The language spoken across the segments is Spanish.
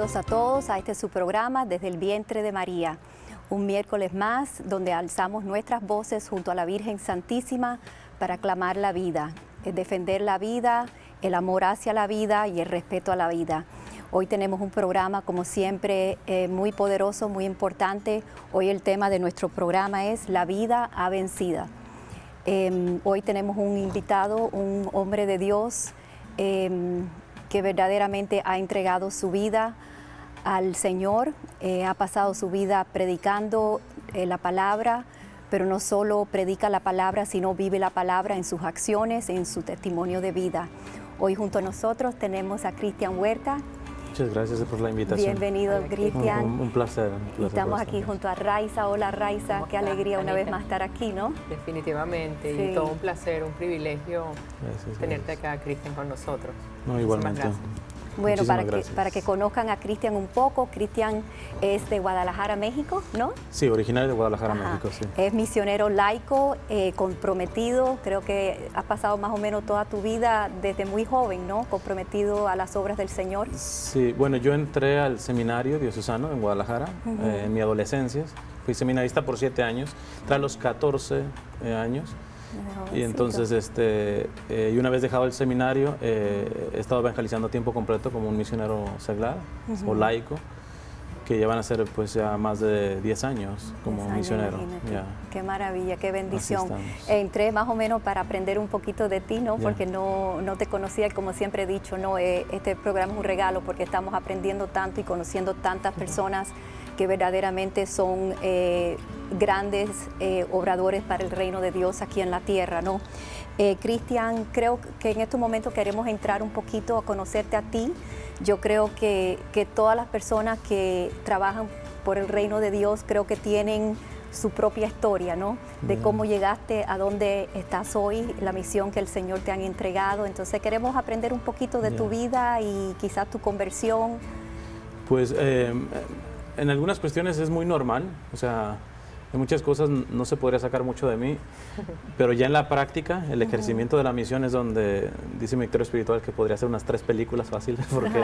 Bienvenidos a todos a este su programa Desde el Vientre de María. Un miércoles más donde alzamos nuestras voces junto a la Virgen Santísima para clamar la vida, defender la vida, el amor hacia la vida y el respeto a la vida. Hoy tenemos un programa, como siempre, muy poderoso, muy importante. Hoy el tema de nuestro programa es La vida ha vencido. Hoy tenemos un invitado, un hombre de Dios, que verdaderamente ha entregado su vida al Señor, ha pasado su vida predicando la palabra, pero no solo predica la palabra, sino vive la palabra en sus acciones, en su testimonio de vida. Hoy junto a nosotros tenemos a Cristian Huerta. Muchas gracias por la invitación. Bienvenido, Cristian. Un placer. Y estamos aquí junto a Raiza. Hola, Raiza. Qué alegría una vez más estar aquí, ¿no? Definitivamente. Sí. Y todo un placer, un privilegio Gracias, tenerte acá, Cristian, con nosotros. No, igualmente. Gracias. Bueno, Muchísimas para que conozcan a Cristian un poco, Cristian es de Guadalajara, México, ¿no? Sí, originario de Guadalajara, Ajá. México, sí. Es misionero laico, comprometido. Creo que has pasado más o menos toda tu vida desde muy joven, ¿no? Comprometido a las obras del Señor. Sí, bueno, yo entré al seminario diocesano en Guadalajara en mi adolescencia. Fui seminarista por 7 años, entré a los 14 años. Y entonces, y una vez dejado el seminario, he estado evangelizando a tiempo completo como un misionero seglar o laico, que ya van a ser pues ya más de 10 años como 10 años, misionero. imagínate. Ya. Qué maravilla, qué bendición. Así estamos. Entré más o menos para aprender un poquito de ti, ¿no? Ya. Porque no te conocía y como siempre he dicho, ¿no? Este programa es un regalo porque estamos aprendiendo tanto y conociendo tantas personas que verdaderamente son grandes obradores para el reino de Dios aquí en la tierra, ¿no? Cristian, creo que en estos momentos queremos entrar un poquito a conocerte a ti. Yo creo que todas las personas que trabajan por el reino de Dios creo que tienen su propia historia, ¿no? De cómo llegaste a donde estás hoy, la misión que el Señor te han entregado. Entonces queremos aprender un poquito de tu vida y quizás tu conversión. Pues en algunas cuestiones es muy normal, o sea, en muchas cosas no se podría sacar mucho de mí, pero ya en la práctica, el ejercimiento de la misión es donde dice mi director espiritual que podría hacer unas 3 películas fáciles, porque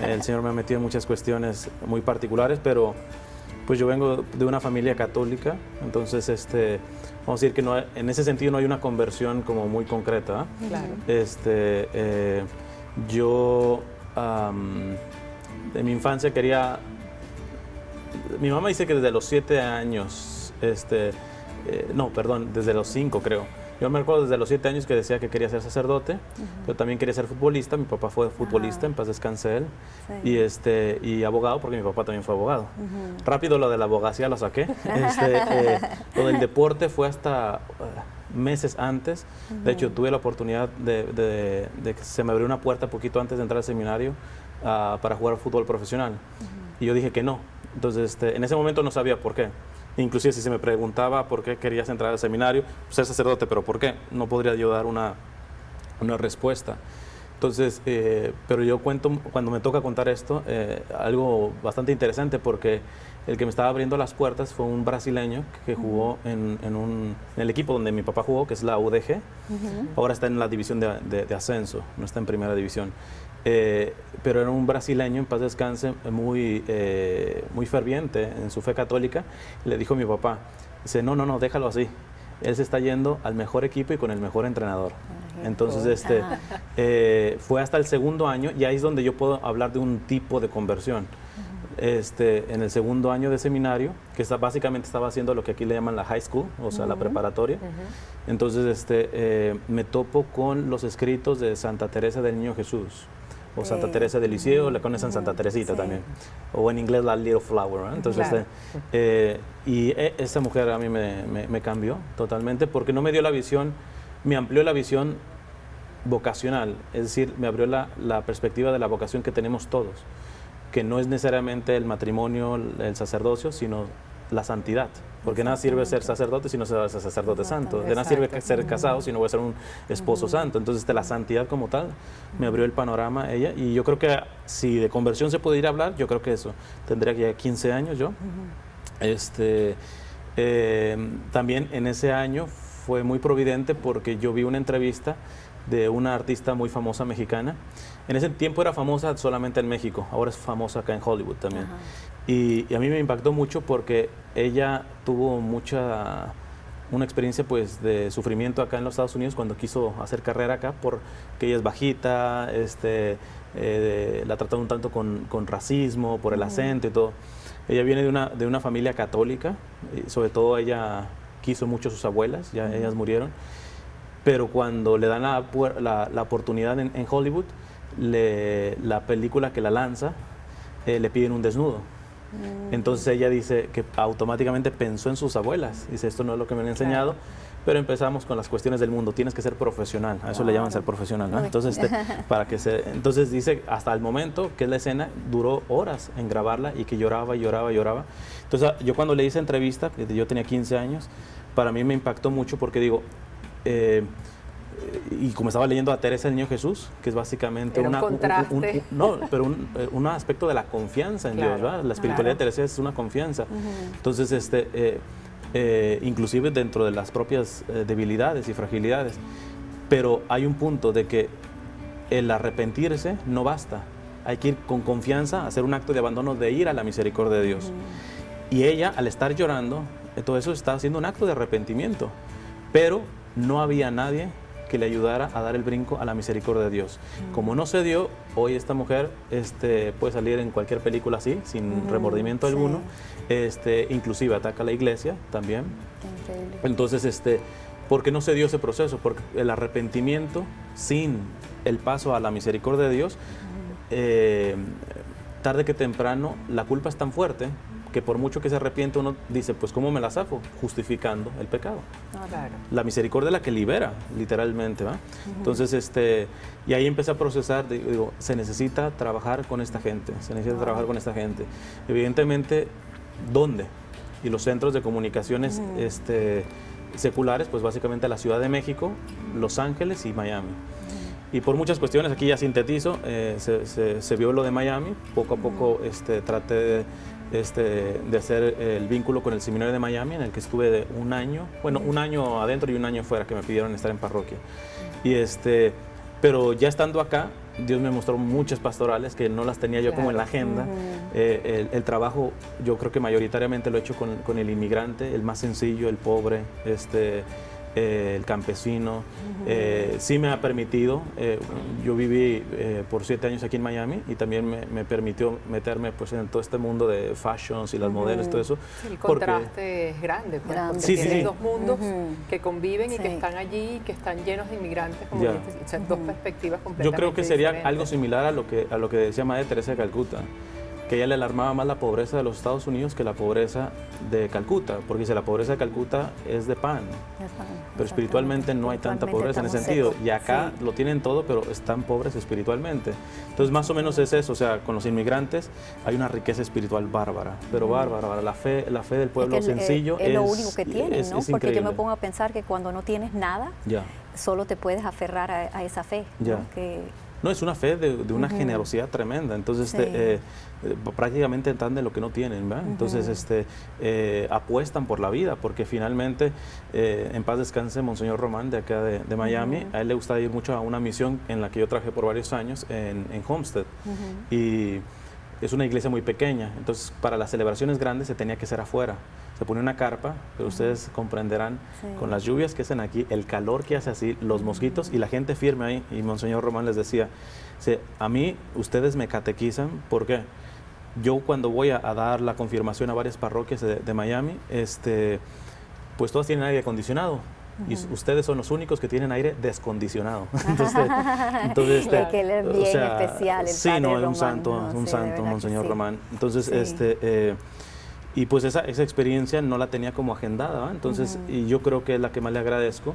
el Señor me ha metido en muchas cuestiones muy particulares, pero pues yo vengo de una familia católica, entonces vamos a decir que no, en ese sentido no hay una conversión como muy concreta. Claro. Yo de mi infancia quería... Mi mamá dice que desde los 7 años, no, perdón, desde los 5 creo. Yo me acuerdo desde los 7 años que decía que quería ser sacerdote, pero también quería ser futbolista. Mi papá fue futbolista, en paz descanse él, Sí. y abogado, porque mi papá también fue abogado. Rápido lo de la abogacía lo saqué. Lo del deporte fue hasta meses antes. De hecho, tuve la oportunidad de que se me abrió una puerta poquito antes de entrar al seminario para jugar fútbol profesional. Y yo dije que no. Entonces, en ese momento no sabía por qué. Inclusive si se me preguntaba por qué querías entrar al seminario, pues ser sacerdote, pero ¿por qué? No podría yo dar una respuesta. Entonces, pero yo cuento, cuando me toca contar esto, algo bastante interesante, porque el que me estaba abriendo las puertas fue un brasileño que jugó en el equipo donde mi papá jugó, que es la UDG. Ahora está en la división de ascenso, no está en primera división. Pero era un brasileño, en paz descanse, muy ferviente en su fe católica. Y le dijo a mi papá, dice, no, déjalo así. Él se está yendo al mejor equipo y con el mejor entrenador. Entonces, fue hasta el segundo año, y ahí es donde yo puedo hablar de un tipo de conversión. En el segundo año de seminario, que básicamente estaba haciendo lo que aquí le llaman la high school, o sea, la preparatoria. Entonces, me topo con los escritos de Santa Teresa del Niño Jesús, o Santa Teresa de Lisieux, la conocen Santa Teresita también, o en inglés la Little Flower, ¿no? Entonces, Claro. Esta mujer a mí me cambió totalmente, porque no me dio la visión, me amplió la visión vocacional, es decir, me abrió la perspectiva de la vocación que tenemos todos, que no es necesariamente el matrimonio, el sacerdocio, sino la santidad. Porque nada sirve ser sacerdote si no se va a ser sacerdote santo. De nada sirve ser casado si no voy a ser un esposo santo. Entonces, la santidad como tal me abrió el panorama ella. Y yo creo que si de conversión se puede ir a hablar, yo creo que eso. Tendría ya 15 años yo. También en ese año fue muy providente porque yo vi una entrevista de una artista muy famosa mexicana. En ese tiempo era famosa solamente en México, ahora es famosa acá en Hollywood también. Ajá. Y a mí me impactó mucho porque ella tuvo una experiencia pues de sufrimiento acá en los Estados Unidos cuando quiso hacer carrera acá, porque ella es bajita, la trataron un tanto con racismo, por el acento y todo. Ella viene de una familia católica, y sobre todo ella quiso mucho a sus abuelas, ya ellas murieron, pero cuando le dan la oportunidad en Hollywood, la película que la lanza, le piden un desnudo. Entonces ella dice que automáticamente pensó en sus abuelas. Dice, esto no es lo que me han enseñado, pero empezamos con las cuestiones del mundo. Tienes que ser profesional, a eso le llaman ser profesional, ¿no? Entonces, entonces dice, hasta el momento que es la escena, duró horas en grabarla y que lloraba, lloraba, lloraba. Entonces yo cuando le hice entrevista, que yo tenía 15 años, para mí me impactó mucho porque digo, y como estaba leyendo a Teresa del Niño Jesús, que es básicamente un contraste. un aspecto de la confianza en Dios, ¿verdad? La espiritualidad de Teresa es una confianza. Entonces, inclusive dentro de las propias debilidades y fragilidades, pero hay un punto de que el arrepentirse no basta, hay que ir con confianza, hacer un acto de abandono, de ir a la misericordia de Dios. Y ella, al estar llorando, todo eso está haciendo un acto de arrepentimiento, pero no había nadie que le ayudara a dar el brinco a la misericordia de Dios. Como no se dio, hoy esta mujer puede salir en cualquier película así, sin remordimiento alguno, inclusive ataca a la iglesia también. Increíble. Entonces, ¿por qué no se dio ese proceso? Porque el arrepentimiento sin el paso a la misericordia de Dios, tarde que temprano, la culpa es tan fuerte que por mucho que se arrepiente uno dice, pues ¿cómo me la zafo? Justificando el pecado. Claro. La misericordia es la que libera, literalmente, ¿va? Entonces, y ahí empecé a procesar, digo, se necesita trabajar con esta gente, se necesita trabajar con esta gente. Evidentemente, ¿dónde? Y los centros de comunicaciones seculares, pues básicamente la Ciudad de México, Los Ángeles y Miami. Y por muchas cuestiones, aquí ya sintetizo, se vio lo de Miami, poco a poco traté de hacer el vínculo con el seminario de Miami, en el que estuve un año adentro y un año fuera, que me pidieron estar en parroquia. Y pero ya estando acá, Dios me mostró muchas pastorales que no las tenía yo como en la agenda. El trabajo, yo creo que mayoritariamente lo he hecho con el inmigrante, el más sencillo, el pobre, el campesino. Sí me ha permitido, yo viví por 7 años aquí en Miami y también me permitió meterme pues en todo este mundo de fashions y las modelos, todo eso. Sí, el contraste es grande, pues, porque Sí, tienes dos mundos que conviven y que están allí, que están llenos de inmigrantes, como dices, o sea, dos perspectivas completamente Yo creo que sería diferentes. algo similar a lo que decía Madre Teresa de Calcuta, que ella le alarmaba más la pobreza de los Estados Unidos que la pobreza de Calcuta, porque dice, la pobreza de Calcuta es de pan, pero espiritualmente no hay tanta pobreza en ese sentido, y acá lo tienen todo, pero están pobres espiritualmente. Entonces más o menos es eso, o sea, con los inmigrantes hay una riqueza espiritual bárbara, pero bárbara, la fe del pueblo sencillo es lo único que tienen, ¿no? es Porque increíble. yo me pongo a pensar que cuando no tienes nada, solo te puedes aferrar a esa fe, ¿no? No, es una fe de una generosidad tremenda. Entonces, prácticamente dan de lo que no tienen, ¿verdad? Entonces, apuestan por la vida, porque finalmente, en paz descanse Monseñor Román, de acá de Miami, a él le gusta ir mucho a una misión en la que yo trabajé por varios años, en Homestead. Y es una iglesia muy pequeña, entonces para las celebraciones grandes se tenía que hacer afuera. Se pone una carpa, pero ustedes comprenderán, con las lluvias que hacen aquí, el calor que hace así, los mosquitos y la gente firme ahí. Y Monseñor Román les decía, a mí ustedes me catequizan, ¿por qué? Yo cuando voy a dar la confirmación a varias parroquias de Miami, pues todas tienen aire acondicionado. Y ustedes son los únicos que tienen aire descondicionado. entonces que él es bien especial, el padre no, es Román, un santo, Monseñor Román. Entonces, y pues esa experiencia no la tenía como agendada, ¿va? Entonces, y yo creo que es la que más le agradezco.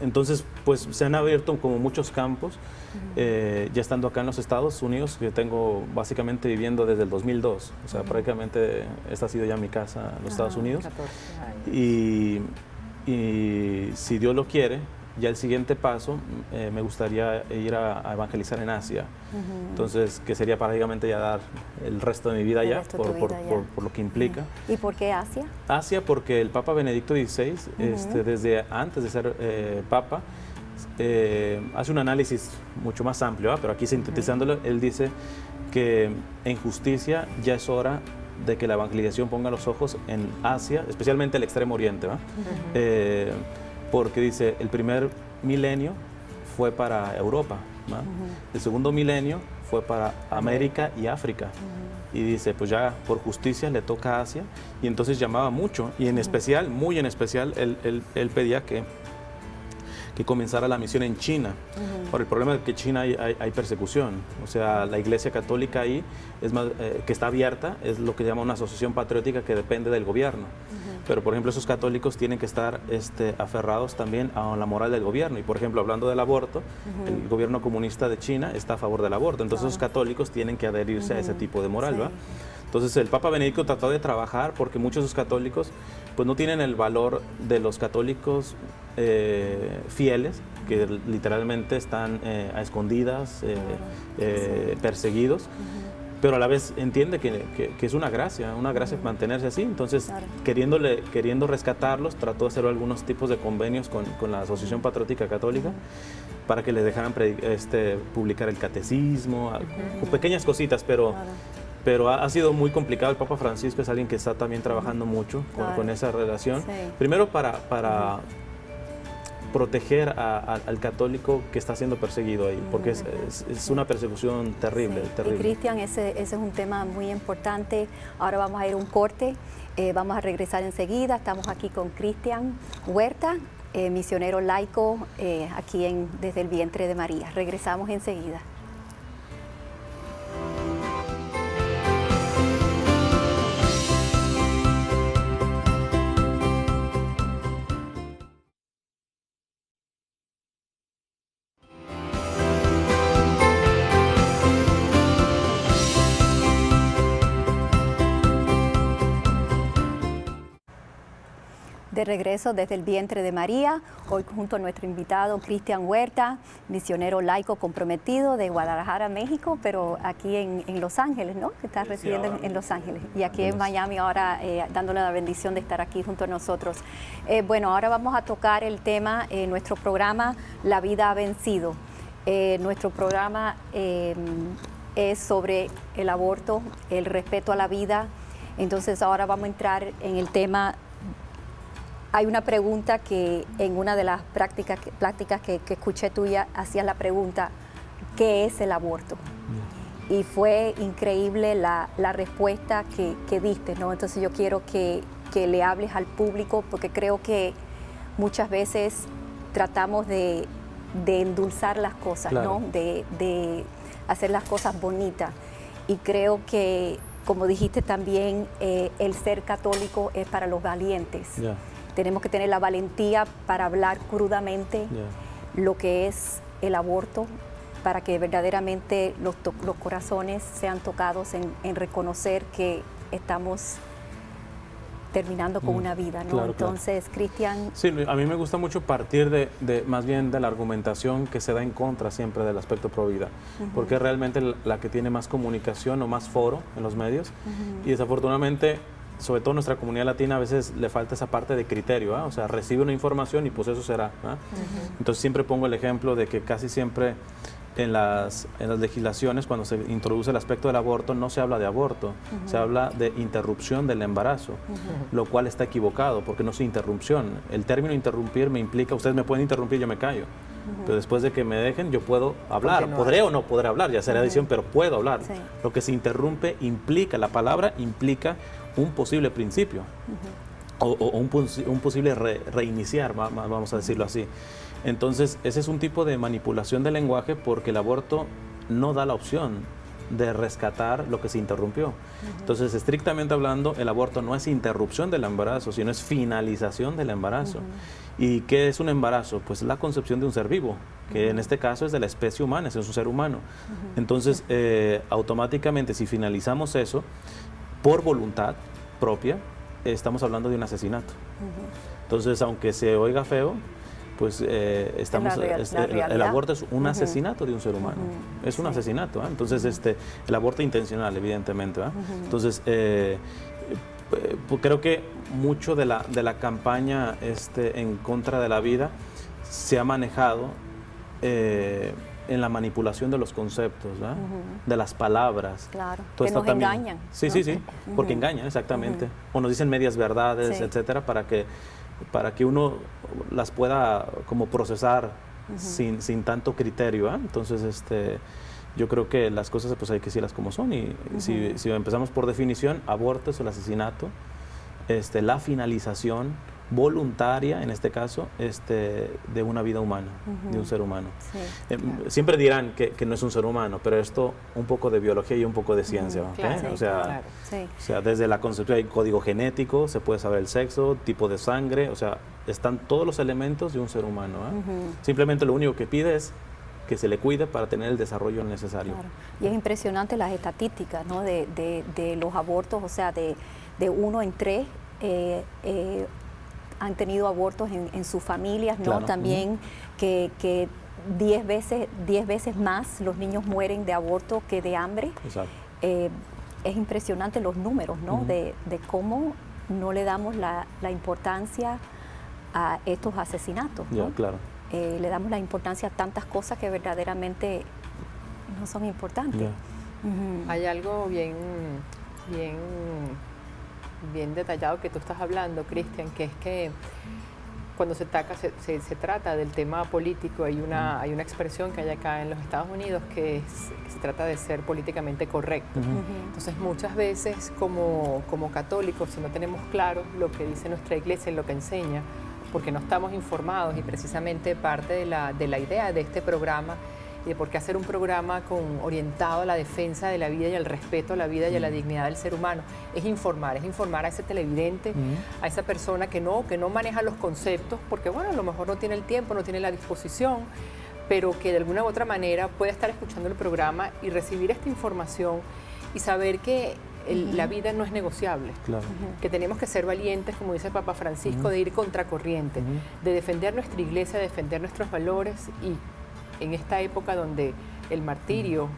Entonces, pues se han abierto como muchos campos, ya estando acá en los Estados Unidos, que tengo básicamente viviendo desde el 2002, o sea, prácticamente esta ha sido ya mi casa en los Estados Unidos. 14 años. Y si Dios lo quiere, ya el siguiente paso me gustaría ir a evangelizar en Asia. Entonces, que sería prácticamente ya dar el resto de mi vida allá, por lo que implica. ¿Y por qué Asia? Asia porque el Papa Benedicto XVI, desde antes de ser Papa, hace un análisis mucho más amplio, pero aquí sintetizándolo, él dice que en justicia ya es hora de que la evangelización ponga los ojos en Asia, especialmente el Extremo Oriente, porque dice, el primer milenio fue para Europa, el segundo milenio fue para América y África, y dice, pues ya por justicia le toca a Asia, y entonces llamaba mucho, y en especial, muy en especial, él pedía que comenzara la misión en China. Por el problema de que en China hay persecución, o sea, la Iglesia Católica ahí, que está abierta, es lo que llama una asociación patriótica que depende del gobierno. Pero, por ejemplo, esos católicos tienen que estar aferrados también a la moral del gobierno. Y, por ejemplo, hablando del aborto, el gobierno comunista de China está a favor del aborto. Entonces, los católicos tienen que adherirse a ese tipo de moral, ¿va? Entonces, el Papa Benedicto trató de trabajar porque muchos de esos católicos pues no tienen el valor de los católicos fieles, que literalmente están a escondidas, perseguidos, pero a la vez entiende que es una gracia mantenerse así. Entonces, queriendo rescatarlos, trató de hacer algunos tipos de convenios con la Asociación Patriótica Católica para que les dejaran publicar el catecismo, pequeñas cositas, pero ha sido muy complicado. El Papa Francisco es alguien que está también trabajando mucho con esa relación. Primero para proteger al católico que está siendo perseguido ahí, porque es una persecución terrible. Y Cristian, ese es un tema muy importante. Ahora vamos a ir a un corte, vamos a regresar enseguida. Estamos aquí con Cristian Huerta, misionero laico aquí desde el vientre de María. Regresamos enseguida. De regreso desde el vientre de María, hoy junto a nuestro invitado Cristian Huerta, misionero laico comprometido de Guadalajara, México, pero aquí en Los Ángeles, ¿no? Que está residiendo en Los Ángeles y aquí en Miami ahora dándole la bendición de estar aquí junto a nosotros. Bueno, ahora vamos a tocar el tema en nuestro programa La Vida ha Vencido. Nuestro programa es sobre el aborto, el respeto a la vida. Entonces ahora vamos a entrar en el tema. Hay una pregunta que en una de las prácticas que escuché tuya, hacías la pregunta, ¿qué es el aborto? Y fue increíble la respuesta que diste, ¿no? Entonces yo quiero que le hables al público, porque creo que muchas veces tratamos de endulzar las cosas, claro, ¿no? De hacer las cosas bonitas. Y creo que, como dijiste también, el ser católico es para los valientes. Yeah. Tenemos que tener la valentía para hablar crudamente lo que es el aborto, para que verdaderamente los corazones sean tocados en reconocer que estamos terminando con una vida, ¿no? Claro, entonces, claro. Cristian... Sí, a mí me gusta mucho partir más bien de la argumentación que se da en contra siempre del aspecto pro vida, porque es realmente la que tiene más comunicación o más foro en los medios, y desafortunadamente, sobre todo nuestra comunidad latina, a veces le falta esa parte de criterio, o sea, recibe una información y pues eso será. Entonces siempre pongo el ejemplo de que casi siempre en las legislaciones, cuando se introduce el aspecto del aborto, no se habla de aborto, se habla de interrupción del embarazo, lo cual está equivocado, porque no es interrupción. El término interrumpir me implica, ustedes me pueden interrumpir, yo me callo, pero después de que me dejen, yo puedo hablar, podré o no podré hablar, ya será decisión, pero puedo hablar. Sí. Lo que se interrumpe implica, la palabra implica un posible principio, o un posible reiniciar, vamos a decirlo así. Entonces, ese es un tipo de manipulación del lenguaje, porque el aborto no da la opción de rescatar lo que se interrumpió. Entonces, estrictamente hablando, el aborto no es interrupción del embarazo, sino es finalización del embarazo. ¿Y qué es un embarazo? Pues la concepción de un ser vivo, que en este caso es de la especie humana, es un ser humano. Entonces, automáticamente, si finalizamos eso, por voluntad propia, estamos hablando de un asesinato. Entonces, aunque se oiga feo, pues estamos, el aborto es un asesinato de un ser humano, es un asesinato, ¿eh? Entonces el aborto intencional, evidentemente, ¿eh? Entonces creo que mucho de la campaña en contra de la vida se ha manejado en la manipulación de los conceptos, de las palabras. Claro, que nos engañan. Sí, ¿no? Sí, porque engañan, exactamente. O nos dicen medias verdades, etcétera, para que uno las pueda como procesar sin tanto criterio, ¿eh? Entonces, yo creo que las cosas pues hay que decirlas como son, y si empezamos por definición, aborto es el asesinato, la finalización voluntaria, en este caso, de una vida humana, de un ser humano. Sí, claro. Siempre dirán que no es un ser humano, pero esto un poco de biología y un poco de ciencia, claro, ¿okay? Sí, claro. O sea, desde la concepción hay código genético, se puede saber el sexo, tipo de sangre, o sea, están todos los elementos de un ser humano, ¿eh? Simplemente lo único que pide es que se le cuide para tener el desarrollo necesario. Claro. Y es impresionante las estadísticas, ¿no? de los abortos, o sea, de 1 en 3 han tenido abortos en sus familias, ¿no? Claro. También que 10 veces más los niños mueren de aborto que de hambre. Exacto. Es impresionante los números, ¿no? De cómo no le damos la importancia a estos asesinatos, ¿no? Claro. Le damos la importancia a tantas cosas que verdaderamente no son importantes. Hay algo bien detallado que tú estás hablando, Cristian, que es que cuando se trata del tema político, hay una expresión que hay acá en los Estados Unidos que se trata de ser políticamente correcto. Entonces, muchas veces como católicos, si no tenemos claro lo que dice nuestra iglesia y lo que enseña, porque no estamos informados, y precisamente parte de la idea de este programa y de por qué hacer un programa orientado a la defensa de la vida y al respeto a la vida y a la dignidad del ser humano, es informar a ese televidente, a esa persona que no maneja los conceptos, porque bueno, a lo mejor no tiene el tiempo, no tiene la disposición, pero que de alguna u otra manera puede estar escuchando el programa y recibir esta información y saber que la vida no es negociable, claro. Que tenemos que ser valientes, como dice el Papa Francisco, de ir contracorriente, de defender nuestra iglesia, de defender nuestros valores, y en esta época donde el martirio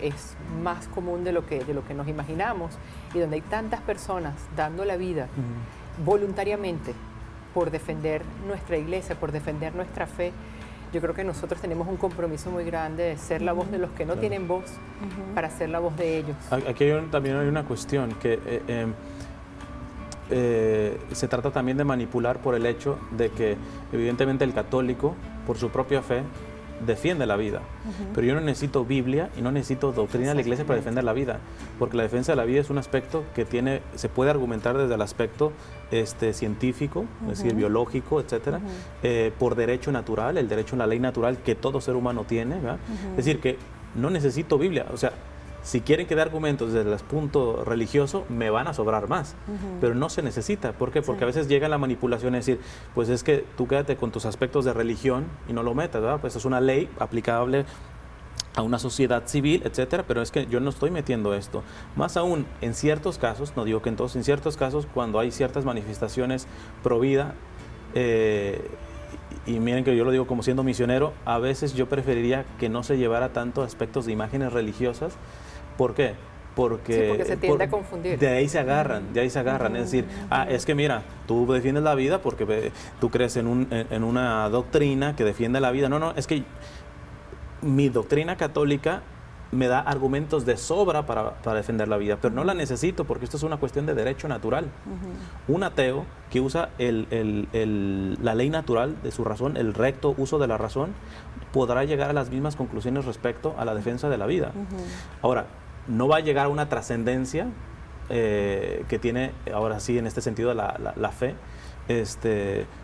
es más común de lo que nos imaginamos, y donde hay tantas personas dando la vida voluntariamente por defender nuestra iglesia, por defender nuestra fe, yo creo que nosotros tenemos un compromiso muy grande de ser la voz de los que no tienen voz, para ser la voz de ellos. Aquí también hay una cuestión que se trata también de manipular por el hecho de que evidentemente el católico, por su propia fe, defiende la vida, pero yo no necesito Biblia y no necesito doctrina de la iglesia para defender la vida, porque la defensa de la vida es un aspecto que se puede argumentar desde el aspecto científico, es decir, biológico, etcétera, por derecho natural, el derecho a la ley natural que todo ser humano tiene, ¿verdad? Es decir, que no necesito Biblia, o sea, si quieren que dé argumentos desde el punto religioso, me van a sobrar más, pero no se necesita. ¿Por qué? Porque a veces llega la manipulación, es decir, pues es que tú quédate con tus aspectos de religión y no lo metas, ¿verdad? Pues es una ley aplicable a una sociedad civil, etcétera, pero es que yo no estoy metiendo esto. Más aún, en ciertos casos, no digo que en todos, en ciertos casos, cuando hay ciertas manifestaciones pro vida, y miren que yo lo digo como siendo misionero, a veces yo preferiría que no se llevara tanto aspectos de imágenes religiosas. ¿Por qué? Porque se tiende a confundir. De ahí se agarran, es decir, es que mira, tú defiendes la vida porque tú crees en una doctrina que defiende la vida. No, es que mi doctrina católica me da argumentos de sobra para defender la vida, pero no la necesito porque esto es una cuestión de derecho natural. Un ateo que usa la ley natural de su razón, el recto uso de la razón, podrá llegar a las mismas conclusiones respecto a la defensa de la vida. Ahora, no va a llegar a una trascendencia que tiene, ahora sí, en este sentido, la fe,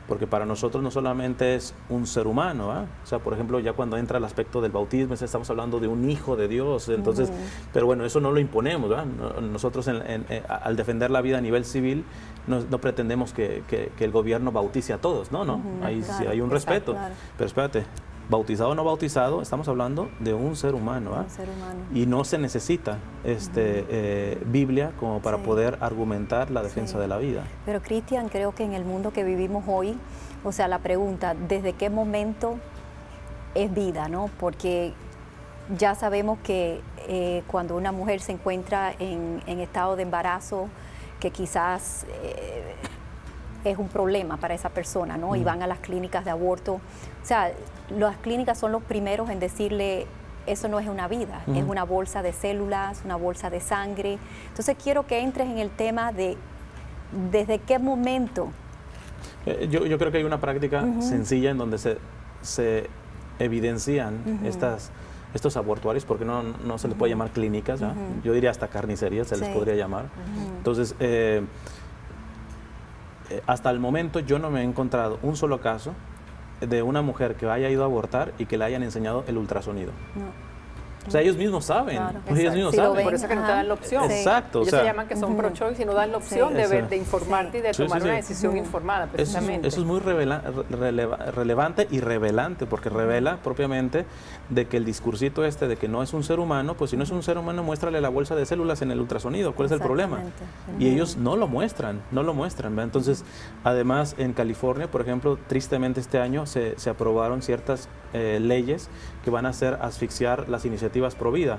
porque para nosotros no solamente es un ser humano, ¿eh? O sea, por ejemplo, ya cuando entra el aspecto del bautismo, estamos hablando de un hijo de Dios, entonces, pero bueno, eso no lo imponemos, ¿verdad? Nosotros al defender la vida a nivel civil, no pretendemos que el gobierno bautice a todos, no, hay un respeto, claro. Pero espérate, bautizado o no bautizado, estamos hablando de un ser humano. Un ser humano. Y no se necesita Biblia como para Sí. poder argumentar la defensa Sí. de la vida. Pero Cristian, creo que en el mundo que vivimos hoy, o sea, la pregunta, ¿desde qué momento es vida, no? Porque ya sabemos que cuando una mujer se encuentra en estado de embarazo, que quizás es un problema para esa persona, ¿no? Y van a las clínicas de aborto. O sea, las clínicas son los primeros en decirle, eso no es una vida, es una bolsa de células, una bolsa de sangre. Entonces quiero que entres en el tema de desde qué momento. Yo creo que hay una práctica sencilla en donde se evidencian estos abortuarios, porque no se les puede llamar clínicas, ¿ya? Yo diría hasta carnicerías se les Sí. podría llamar. Entonces, hasta el momento yo no me he encontrado un solo caso de una mujer que haya ido a abortar y que le hayan enseñado el ultrasonido. No. O sea, ellos mismos saben. Claro, Ellos mismos Sí, lo saben. ven. Por eso es que no te dan la opción. Sí. Exacto. Ellos o sea, se llaman que son pro-choice y no dan la opción Sí. de, Exacto. de informarte y de Sí, tomar sí, sí. una decisión informada, precisamente. Eso es muy relevante y revelante, porque revela propiamente de que el discursito de que no es un ser humano, pues si no es un ser humano, muéstrale la bolsa de células en el ultrasonido. ¿Cuál es el problema? Exactamente. Y ellos no lo muestran, ¿verdad? Entonces, además, en California, por ejemplo, tristemente este año se aprobaron ciertas leyes que van a hacer asfixiar las iniciativas pro vida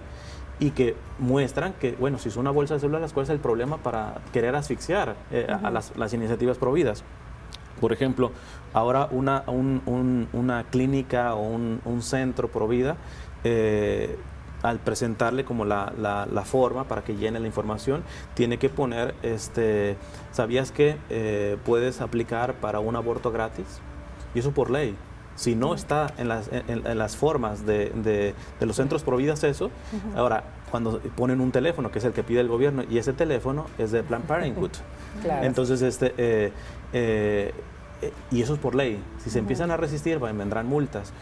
y que muestran que, bueno, si es una bolsa de células, ¿cuál es el problema para querer asfixiar a las iniciativas pro vidas? Por ejemplo, ahora una clínica o un centro pro vida, al presentarle como la forma para que llene la información, tiene que poner, ¿sabías que puedes aplicar para un aborto gratis? Y eso por ley. Si no está en las formas de los centros pro vidas eso, ahora cuando ponen un teléfono, que es el que pide el gobierno, y ese teléfono es de Planned Parenthood. Claro. Entonces, y eso es por ley. Si se empiezan a resistir, vendrán multas.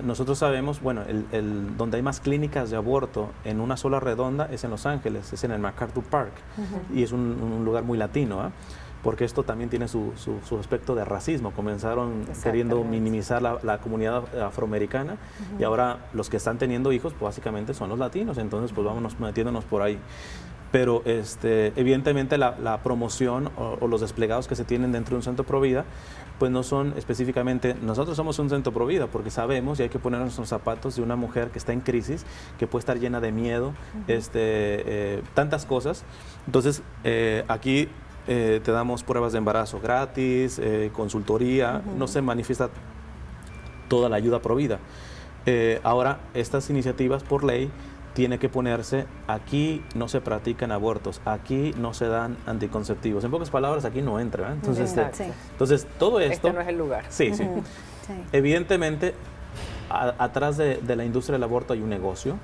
Nosotros sabemos, bueno, donde hay más clínicas de aborto en una sola redonda es en Los Ángeles, es en el MacArthur Park, y es un lugar muy latino, porque esto también tiene su aspecto de racismo. Comenzaron queriendo minimizar la comunidad afroamericana y ahora los que están teniendo hijos, pues básicamente son los latinos, entonces pues vámonos metiéndonos por ahí. Pero evidentemente la promoción o los desplegados que se tienen dentro de un centro pro vida, pues no son específicamente, nosotros somos un centro pro vida porque sabemos y hay que ponernos los zapatos de una mujer que está en crisis, que puede estar llena de miedo, tantas cosas. Entonces, aquí te damos pruebas de embarazo gratis, consultoría, no se manifiesta toda la ayuda pro vida. Ahora, estas iniciativas por ley tiene que ponerse, aquí no se practican abortos, aquí no se dan anticonceptivos. En pocas palabras, aquí no entra, ¿eh? Entonces, entonces, todo esto... Este no es el lugar. Sí, sí. Evidentemente, atrás de la industria del aborto hay un negocio,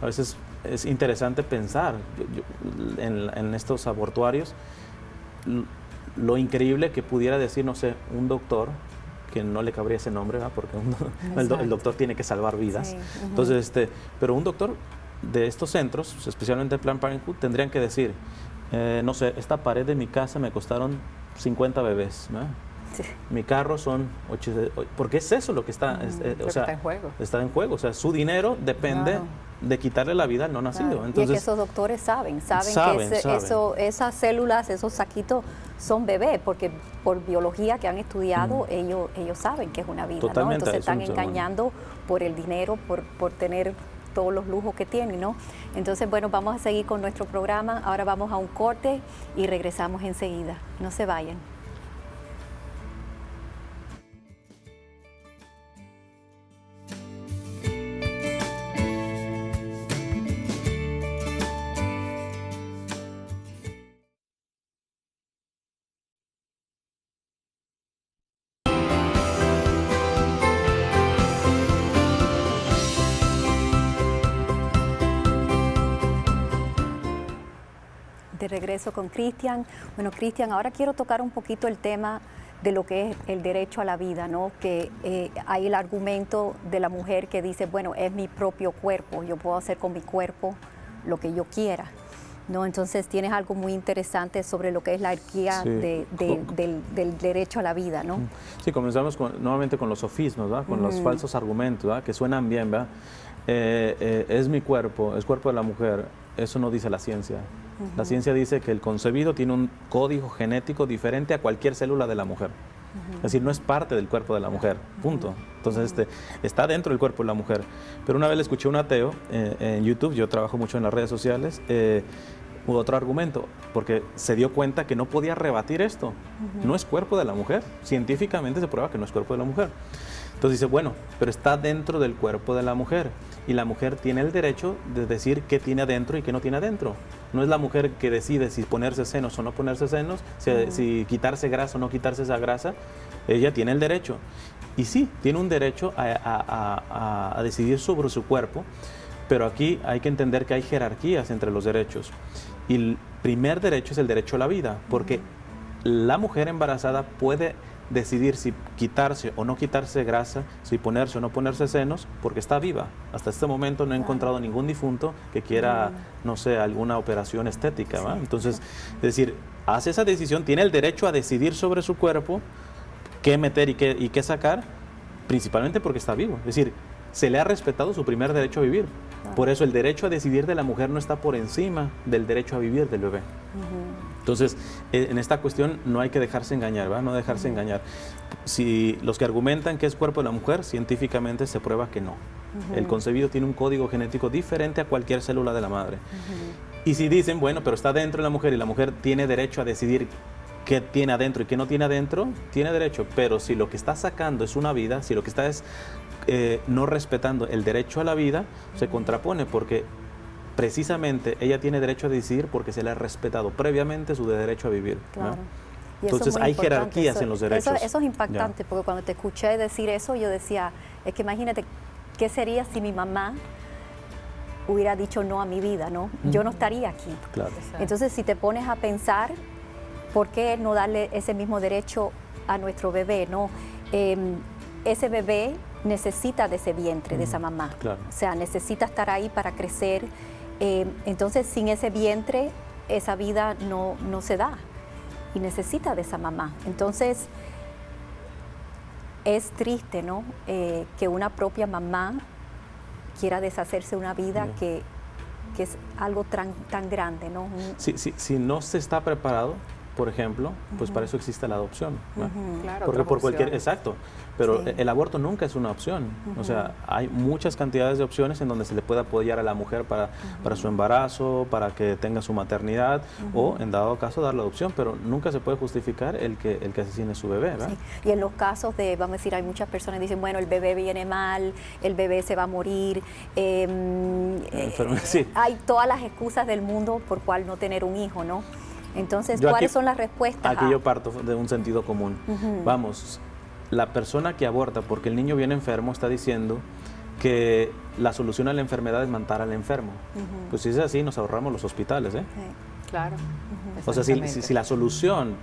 a veces es interesante pensar en estos abortuarios, lo increíble que pudiera decir, no sé, un doctor, que no le cabría ese nombre, ¿verdad? Porque el doctor tiene que salvar vidas. Sí. Entonces, pero un doctor de estos centros, especialmente Planned Parenthood, tendrían que decir, no sé, esta pared de mi casa me costaron 50 bebés, ¿no? Sí. Mi carro son 8, porque es eso lo que está, o sea, está en juego. Está en juego, o sea, su dinero depende de quitarle la vida al no nacido. Claro. Entonces, y es que esos doctores saben que esas células, esos saquitos son bebés, porque por biología que han estudiado, ellos saben que es una vida, ¿no? Entonces están engañando por el dinero, por tener todos los lujos que tienen, ¿no? Entonces, bueno, vamos a seguir con nuestro programa. Ahora vamos a un corte y regresamos enseguida. No se vayan. De regreso con Cristian. Bueno, Cristian, ahora quiero tocar un poquito el tema de lo que es el derecho a la vida, ¿no? Que hay el argumento de la mujer que dice, bueno, es mi propio cuerpo, yo puedo hacer con mi cuerpo lo que yo quiera, ¿no? Entonces tienes algo muy interesante sobre lo que es la jerarquía Sí. del derecho a la vida, ¿no? Sí, comenzamos nuevamente con los sofismos, ¿verdad? Con los falsos argumentos, ¿verdad? Que suenan bien, ¿verdad? Es mi cuerpo, es cuerpo de la mujer. Eso no dice la ciencia. La ciencia dice que el concebido tiene un código genético diferente a cualquier célula de la mujer. Es decir, no es parte del cuerpo de la mujer, punto. Entonces, está dentro del cuerpo de la mujer. Pero una vez le escuché a un ateo en YouTube, yo trabajo mucho en las redes sociales, hubo otro argumento, porque se dio cuenta que no podía rebatir esto. No es cuerpo de la mujer. Científicamente se prueba que no es cuerpo de la mujer. Entonces dice, bueno, pero está dentro del cuerpo de la mujer y la mujer tiene el derecho de decir qué tiene adentro y qué no tiene adentro. No es la mujer que decide si ponerse senos o no ponerse senos, si quitarse grasa o no quitarse esa grasa. Ella tiene el derecho. Y sí, tiene un derecho a decidir sobre su cuerpo, pero aquí hay que entender que hay jerarquías entre los derechos. Y el primer derecho es el derecho a la vida, porque la mujer embarazada puede decidir si quitarse o no quitarse grasa, si ponerse o no ponerse senos, porque está viva. Hasta este momento no he encontrado ningún difunto que quiera, no sé, alguna operación estética, ¿va? Entonces, es decir, hace esa decisión, tiene el derecho a decidir sobre su cuerpo, qué meter y qué sacar, principalmente porque está vivo. Es decir, se le ha respetado su primer derecho a vivir. Por eso el derecho a decidir de la mujer no está por encima del derecho a vivir del bebé. Entonces, en esta cuestión no hay que dejarse engañar, ¿verdad? No dejarse engañar. Si los que argumentan que es cuerpo de la mujer, científicamente se prueba que no. El concebido tiene un código genético diferente a cualquier célula de la madre. Y si dicen, bueno, pero está dentro de la mujer y la mujer tiene derecho a decidir qué tiene adentro y qué no tiene adentro, tiene derecho. Pero si lo que está sacando es una vida, si lo que está es no respetando el derecho a la vida, se contrapone porque precisamente ella tiene derecho a decidir porque se le ha respetado previamente su derecho a vivir. Claro. ¿No? Entonces hay jerarquías en los derechos. Eso es impactante, porque cuando te escuché decir eso, yo decía, es que imagínate, ¿qué sería si mi mamá hubiera dicho no a mi vida, ¿no? Yo no estaría aquí. Claro. Entonces, si te pones a pensar, ¿por qué no darle ese mismo derecho a nuestro bebé, no? Ese bebé necesita de ese vientre, de esa mamá. Claro. O sea, necesita estar ahí para crecer. Entonces, sin ese vientre, esa vida no se da y necesita de esa mamá. Entonces, es triste, ¿no? Que una propia mamá quiera deshacerse de una vida que es algo tan grande, ¿no? Si no se está preparado, por ejemplo, pues para eso existe la adopción. Claro, porque por cualquier, opciones. exacto, pero Sí. el aborto nunca es una opción. O sea, hay muchas cantidades de opciones en donde se le puede apoyar a la mujer para su embarazo, para que tenga su maternidad o, en dado caso, dar la adopción, pero nunca se puede justificar el que asesine su bebé, ¿verdad? Sí. Y en los casos de, vamos a decir, hay muchas personas que dicen, bueno, el bebé viene mal, el bebé se va a morir. Sí. Hay todas las excusas del mundo por cual no tener un hijo, ¿no? Entonces, Yo ¿cuáles aquí- son las respuestas? Aquí yo parto de un sentido común. Vamos, la persona que aborta porque el niño viene enfermo está diciendo que la solución a la enfermedad es matar al enfermo. Pues si es así, nos ahorramos los hospitales, ¿eh? Sí. Claro. O sea, si Exactamente. la solución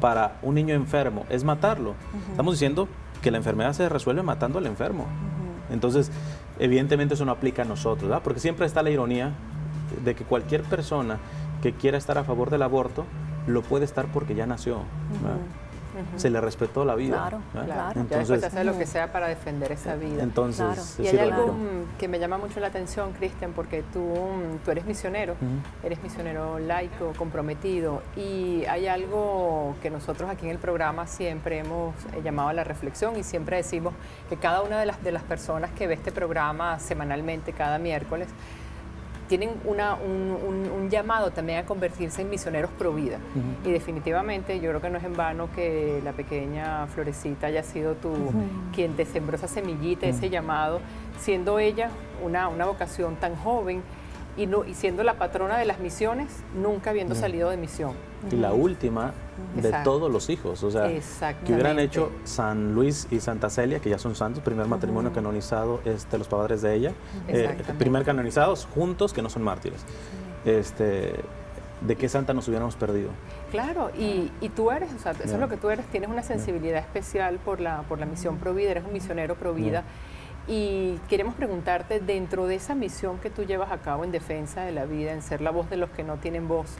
para un niño enfermo es matarlo, estamos diciendo que la enfermedad se resuelve matando al enfermo. Entonces, evidentemente eso no aplica a nosotros, ¿verdad? Porque siempre está la ironía de que cualquier persona que quiera estar a favor del aborto lo puede estar porque ya nació, ¿verdad? Se le respetó la vida. Claro, ¿verdad? claro. Ya después Entonces, se hace lo que sea para defender esa vida. entonces Claro. es Y hay algo irónico. que me llama mucho la atención, Cristian, porque tú eres misionero, eres misionero laico, comprometido, y hay algo que nosotros aquí en el programa siempre hemos llamado a la reflexión y siempre decimos que cada una de las personas que ve este programa semanalmente, cada miércoles, tienen un llamado también a convertirse en misioneros pro vida. Y definitivamente yo creo que no es en vano que la pequeña Florecita haya sido tú quien te sembró esa semillita, ese llamado, siendo ella una vocación tan joven y siendo la patrona de las misiones, nunca habiendo salido de misión. Y la última de Exacto. todos los hijos, o sea, que hubieran Exactamente. hecho San Luis y Santa Celia, que ya son santos, primer matrimonio canonizado, los padres de ella, Exactamente. primer canonizados juntos, que no son mártires. ¿De qué santa nos hubiéramos perdido? Claro, y tú eres, o sea, eso es lo que tú eres, tienes una sensibilidad especial por la misión pro vida, eres un misionero pro vida. Y queremos preguntarte, dentro de esa misión que tú llevas a cabo en defensa de la vida, en ser la voz de los que no tienen voz,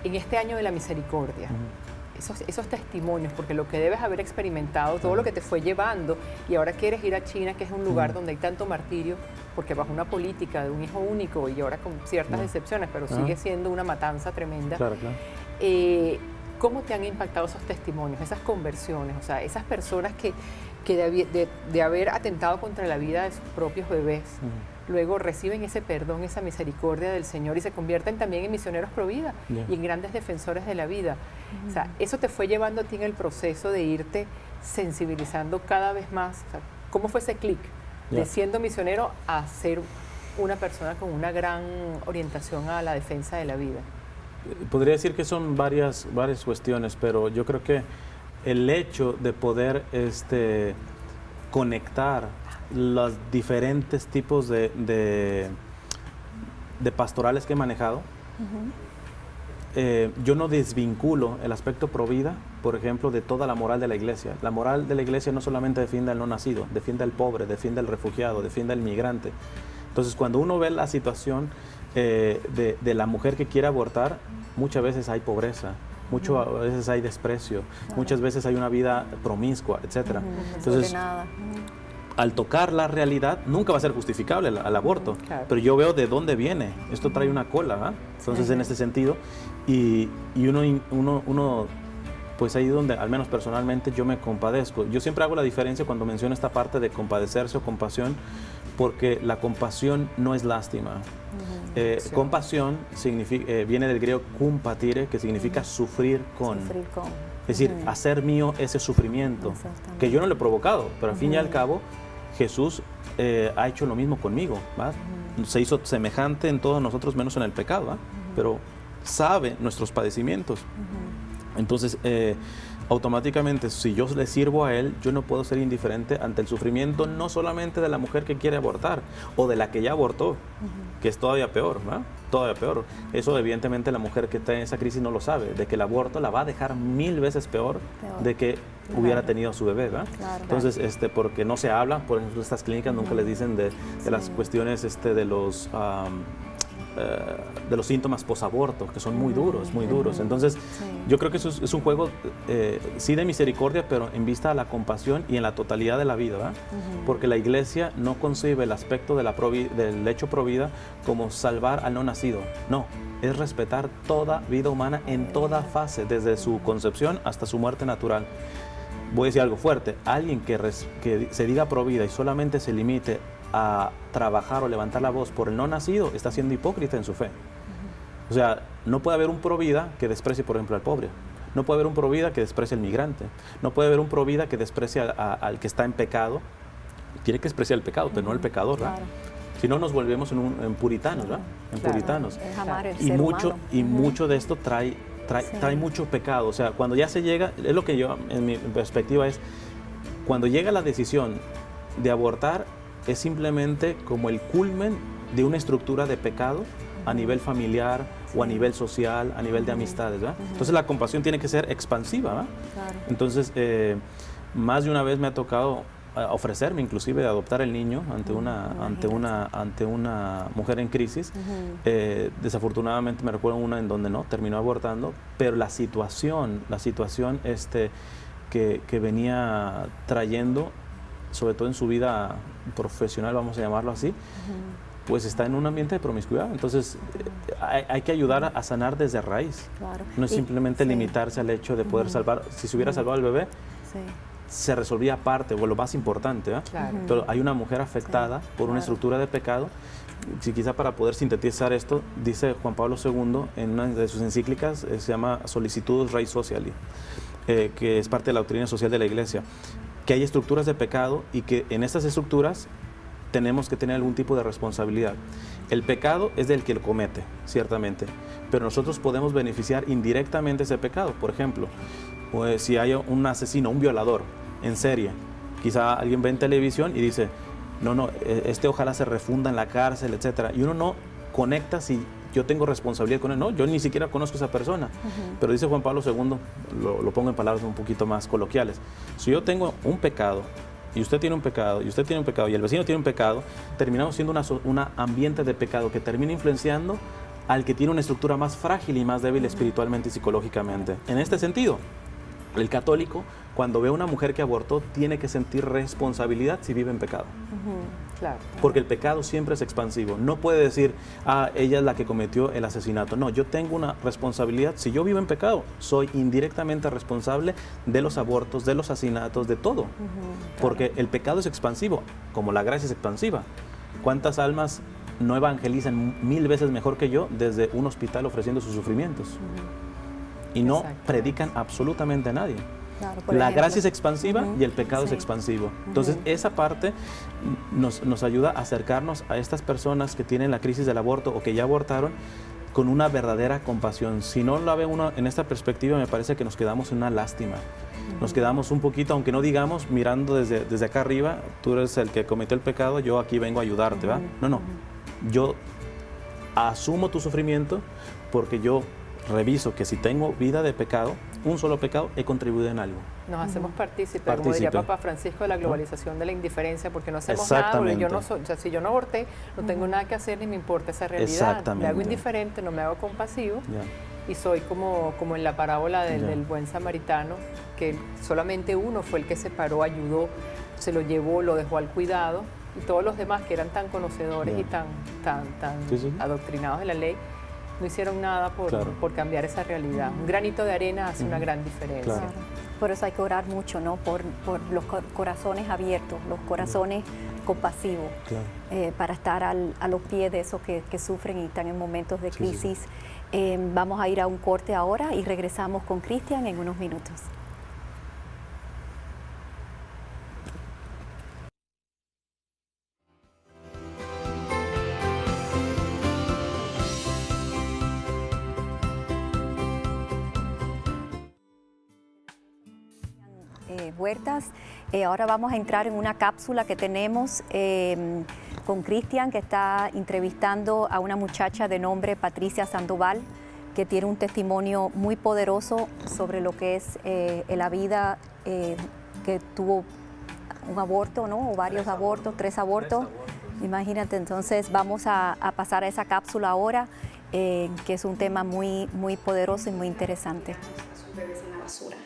en este año de la misericordia, esos testimonios, porque lo que debes haber experimentado, todo lo que te fue llevando, y ahora quieres ir a China, que es un lugar donde hay tanto martirio, porque bajo una política de un hijo único, y ahora con ciertas excepciones, pero sigue siendo una matanza tremenda. Claro, claro. ¿Cómo te han impactado esos testimonios, esas conversiones? O sea, esas personas que de haber atentado contra la vida de sus propios bebés, luego reciben ese perdón, esa misericordia del Señor y se convierten también en misioneros pro vida y en grandes defensores de la vida. O sea, eso te fue llevando a ti en el proceso de irte sensibilizando cada vez más. O sea, ¿cómo fue ese clic de siendo misionero a ser una persona con una gran orientación a la defensa de la vida? Podría decir que son varias cuestiones, pero yo creo que el hecho de poder conectar los diferentes tipos de pastorales que he manejado, yo no desvinculo el aspecto pro vida, por ejemplo, de toda la moral de la iglesia. La moral de la iglesia no solamente defiende al no nacido, defiende al pobre, defiende al refugiado, defiende al migrante. Entonces, cuando uno ve la situación de la mujer que quiere abortar, muchas veces hay pobreza, muchas veces hay desprecio, muchas veces hay una vida promiscua, etc. Entonces, al tocar la realidad, nunca va a ser justificable el aborto, pero yo veo de dónde viene. Esto trae una cola, ¿verdad? Entonces, en este sentido, y uno pues ahí donde, al menos personalmente, yo me compadezco. Yo siempre hago la diferencia cuando menciono esta parte de compadecerse o compasión, porque la compasión no es lástima. Compasión viene del griego compatire, que significa sufrir con. Es decir, hacer mío ese sufrimiento, que yo no lo he provocado, pero al fin y al cabo, Jesús ha hecho lo mismo conmigo, ¿va? Se hizo semejante en todos nosotros, menos en el pecado, ¿va? Pero sabe nuestros padecimientos. Entonces, automáticamente, si yo le sirvo a Él, yo no puedo ser indiferente ante el sufrimiento, no solamente de la mujer que quiere abortar, o de la que ya abortó, que es todavía peor, ¿verdad? Todavía peor. Eso, evidentemente, la mujer que está en esa crisis no lo sabe, de que el aborto la va a dejar 1000 veces peor de que hubiera tenido a su bebé, ¿verdad? Entonces, porque no se habla, por ejemplo, estas clínicas nunca les dicen de las cuestiones de los síntomas posaborto, que son muy duros, muy duros. Entonces, yo creo que eso es un juego, sí, de misericordia, pero en vista a la compasión y en la totalidad de la vida, ¿verdad? Porque la iglesia no concibe el aspecto del hecho pro vida como salvar al no nacido. No, es respetar toda vida humana en toda fase, desde su concepción hasta su muerte natural. Voy a decir algo fuerte: alguien que se diga pro vida y solamente se limite a trabajar o levantar la voz por el no nacido, está siendo hipócrita en su fe. O sea, no puede haber un pro vida que desprecie, por ejemplo, al pobre. No puede haber un pro vida que desprecie al migrante. No puede haber un pro vida que desprecie al que está en pecado. Tiene que despreciar el pecado, pero no el pecador, ¿verdad? Si no, nos volvemos en puritanos, ¿verdad? En puritanos. Es amar el ser humano. Y mucho de esto trae mucho pecado. O sea, cuando ya se llega, es lo que yo, en mi perspectiva, es cuando llega la decisión de abortar, es simplemente como el culmen de una estructura de pecado a nivel familiar o a nivel social, a nivel de amistades, ¿verdad? Entonces la compasión tiene que ser expansiva, ¿verdad? Entonces, más de una vez me ha tocado ofrecerme inclusive de adoptar el niño ante una mujer en crisis. Desafortunadamente me recuerdo una en donde no, terminó abortando, pero la situación que venía trayendo, sobre todo en su vida profesional, vamos a llamarlo así, pues está en un ambiente de promiscuidad. Entonces hay que ayudar a sanar desde raíz. No es simplemente limitarse al hecho de poder salvar. Si se hubiera salvado al bebé, se resolvía aparte, o lo más importante, ¿verdad? Pero hay una mujer afectada por una estructura de pecado. Si quizá para poder sintetizar esto, dice Juan Pablo II en una de sus encíclicas, se llama Solicitudos Rei Sociali, que es parte de la doctrina social de la Iglesia, que hay estructuras de pecado y que en estas estructuras tenemos que tener algún tipo de responsabilidad. El pecado es del que lo comete, ciertamente, pero nosotros podemos beneficiar indirectamente ese pecado. Por ejemplo, pues, si hay un asesino, un violador en serie, quizá alguien ve en televisión y dice, no, ojalá se refunda en la cárcel, etcétera, y uno no conecta si yo tengo responsabilidad con él. No, yo ni siquiera conozco a esa persona. Pero dice Juan Pablo II, lo pongo en palabras un poquito más coloquiales: si yo tengo un pecado y usted tiene un pecado, y usted tiene un pecado, y el vecino tiene un pecado, terminamos siendo un ambiente de pecado que termina influenciando al que tiene una estructura más frágil y más débil espiritualmente y psicológicamente. En este sentido, el católico, cuando ve a una mujer que abortó, tiene que sentir responsabilidad si vive en pecado. Claro. Porque el pecado siempre es expansivo. No puede decir, ella es la que cometió el asesinato. No, yo tengo una responsabilidad. Si yo vivo en pecado, soy indirectamente responsable de los abortos, de los asesinatos, de todo. Porque el pecado es expansivo, como la gracia es expansiva. ¿Cuántas almas no evangelizan 1000 veces mejor que yo desde un hospital ofreciendo sus sufrimientos? Y no predican absolutamente a nadie. Claro, la gracia es expansiva y el pecado es expansivo. Entonces, esa parte nos ayuda a acercarnos a estas personas que tienen la crisis del aborto o que ya abortaron con una verdadera compasión. Si no la ve uno en esta perspectiva, me parece que nos quedamos en una lástima. Nos quedamos un poquito, aunque no digamos, mirando desde acá arriba, tú eres el que cometió el pecado, yo aquí vengo a ayudarte, ¿va? No. Yo asumo tu sufrimiento porque yo reviso que si tengo vida de pecado, un solo pecado, he contribuido en algo. Nos hacemos partícipes, como diría Papa Francisco, de la globalización de la indiferencia, porque no hacemos nada, porque yo no soy, o sea, si yo no aborté, no tengo nada que hacer ni me importa esa realidad. Me hago indiferente, no me hago compasivo, y soy como en la parábola del buen samaritano, que solamente uno fue el que se paró, ayudó, se lo llevó, lo dejó al cuidado, y todos los demás que eran tan conocedores y tan adoctrinados de la ley, no hicieron nada por cambiar esa realidad. Un granito de arena hace una gran diferencia. Claro. Por eso hay que orar mucho, ¿no? Por los corazones abiertos, los corazones compasivos, para estar a los pies de esos que sufren y están en momentos de crisis. Vamos a ir a un corte ahora y regresamos con Cristian en unos minutos. Huertas. Ahora vamos a entrar en una cápsula que tenemos con Cristian, que está entrevistando a una muchacha de nombre Patricia Sandoval, que tiene un testimonio muy poderoso sobre lo que es la vida, que tuvo un aborto, ¿no? O varios abortos, 3 abortos. Imagínate, entonces vamos a pasar a esa cápsula ahora, que es un tema muy poderoso y muy interesante. En la basura.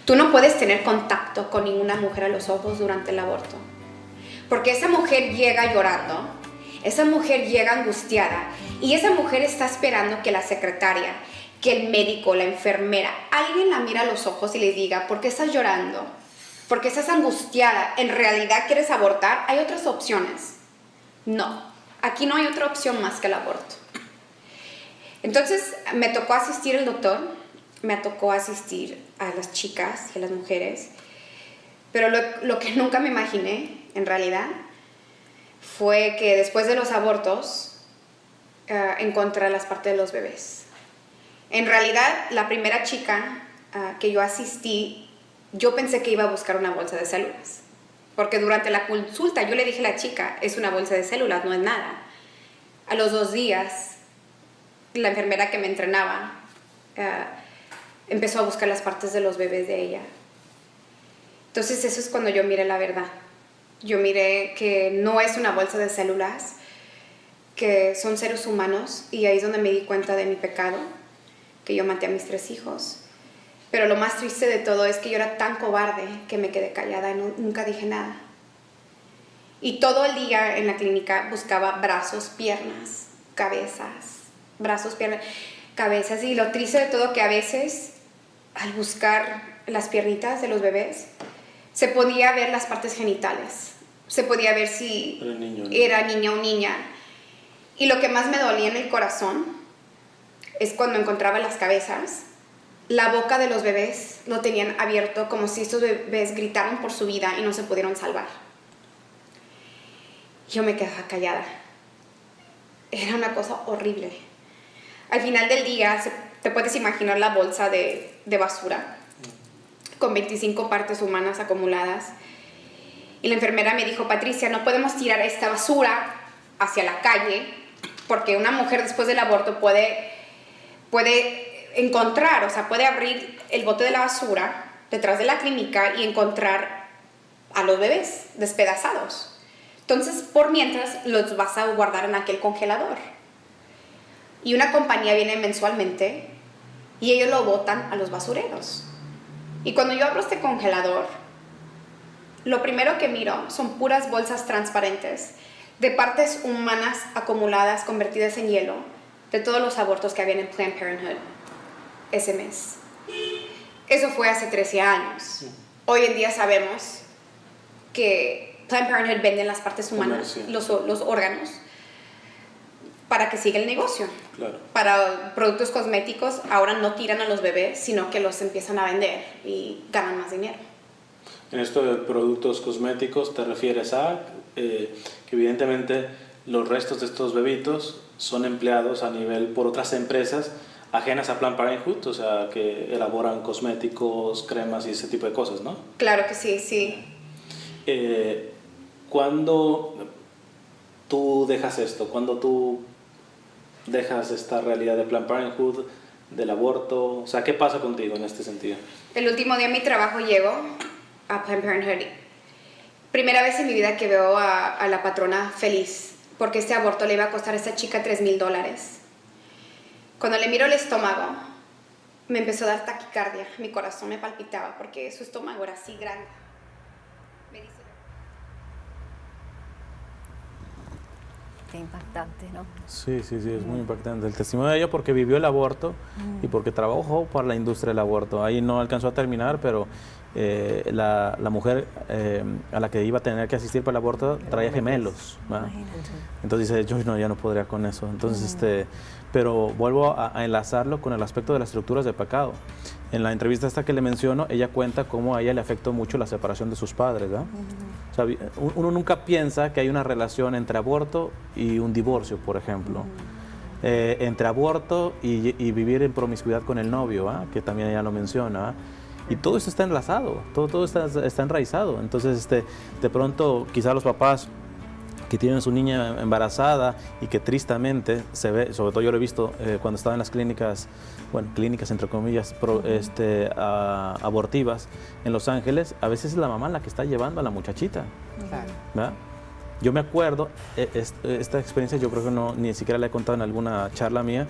Tú no puedes tener contacto con ninguna mujer a los ojos durante el aborto, porque esa mujer llega llorando, esa mujer llega angustiada, y esa mujer está esperando que la secretaria, que el médico, la enfermera, alguien la mira a los ojos y le diga: ¿por qué estás llorando? ¿Por qué estás angustiada? ¿En realidad quieres abortar? ¿Hay otras opciones? No, aquí no hay otra opción más que el aborto. Entonces me tocó asistir al doctor, me tocó asistir a las chicas y a las mujeres, pero lo que nunca me imaginé, en realidad, fue que después de los abortos encontré las partes de los bebés. En realidad, la primera chica que yo asistí, yo pensé que iba a buscar una bolsa de células, porque durante la consulta yo le dije a la chica: es una bolsa de células, no es nada. A los 2 días, la enfermera que me entrenaba empezó a buscar las partes de los bebés de ella. Entonces eso es cuando yo miré la verdad. Yo miré que no es una bolsa de células, que son seres humanos, y ahí es donde me di cuenta de mi pecado, que yo maté a mis 3 hijos. Pero lo más triste de todo es que yo era tan cobarde que me quedé callada y nunca dije nada. Y todo el día en la clínica buscaba brazos, piernas, cabezas, brazos, piernas, cabezas. Y lo triste de todo que a veces, al buscar las piernitas de los bebés, se podía ver las partes genitales, se podía ver si era niño o niña. Y lo que más me dolía en el corazón es cuando encontraba las cabezas, la boca de los bebés lo tenían abierto, como si estos bebés gritaron por su vida y no se pudieron salvar. Yo me quedaba callada. Era una cosa horrible. Al final del día, te puedes imaginar la bolsa de basura con 25 partes humanas acumuladas. Y la enfermera me dijo: Patricia, no podemos tirar esta basura hacia la calle, porque una mujer después del aborto puede encontrar, o sea, puede abrir el bote de la basura detrás de la clínica y encontrar a los bebés despedazados. Entonces, por mientras, los vas a guardar en aquel congelador. Y una compañía viene mensualmente y ellos lo botan a los basureros. Y cuando yo abro este congelador, lo primero que miro son puras bolsas transparentes de partes humanas acumuladas, convertidas en hielo, de todos los abortos que habían en Planned Parenthood ese mes. Eso fue hace 13 años. Hoy en día sabemos que Planned Parenthood vende las partes humanas, los órganos, para que siga el negocio. Claro. Para productos cosméticos, ahora no tiran a los bebés, sino que los empiezan a vender y ganan más dinero. En esto de productos cosméticos te refieres a que evidentemente los restos de estos bebitos son empleados a nivel por otras empresas ajenas a Planned Parenthood, o sea, que elaboran cosméticos, cremas y ese tipo de cosas, ¿no? Claro que sí, sí. ¿Cuándo tú dejas esto? ¿Cuándo tú dejas esta realidad de Planned Parenthood, del aborto? O sea, ¿qué pasa contigo en este sentido? El último día de mi trabajo llego a Planned Parenthood. Primera vez en mi vida que veo a la patrona feliz, porque este aborto le iba a costar a esta chica $3,000. Cuando le miro el estómago, me empezó a dar taquicardia. Mi corazón me palpitaba porque su estómago era así grande. Me dice... Qué impactante, ¿no? Sí, sí, sí, es muy impactante. El testimonio de ella porque vivió el aborto y porque trabajó para la industria del aborto. Ahí no alcanzó a terminar, pero la mujer a la que iba a tener que asistir para el aborto traía gemelos, ¿verdad? Entonces dice, yo no, ya no podría con eso. Entonces, pero vuelvo a enlazarlo con el aspecto de las estructuras de pecado. En la entrevista esta que le menciono, ella cuenta cómo a ella le afectó mucho la separación de sus padres, ¿verdad? O sea, uno nunca piensa que hay una relación entre aborto y un divorcio, por ejemplo. Entre aborto y vivir en promiscuidad con el novio, ¿verdad? Que también ella lo menciona, ¿verdad? Y todo eso está enlazado, todo está enraizado. Entonces, de pronto, quizá los papás que tienen a su niña embarazada y que tristemente se ve, sobre todo yo lo he visto cuando estaba en las clínicas, bueno, clínicas entre comillas, abortivas en Los Ángeles, a veces es la mamá la que está llevando a la muchachita, ¿verdad? Yo me acuerdo, esta experiencia yo creo que ni siquiera la he contado en alguna charla mía,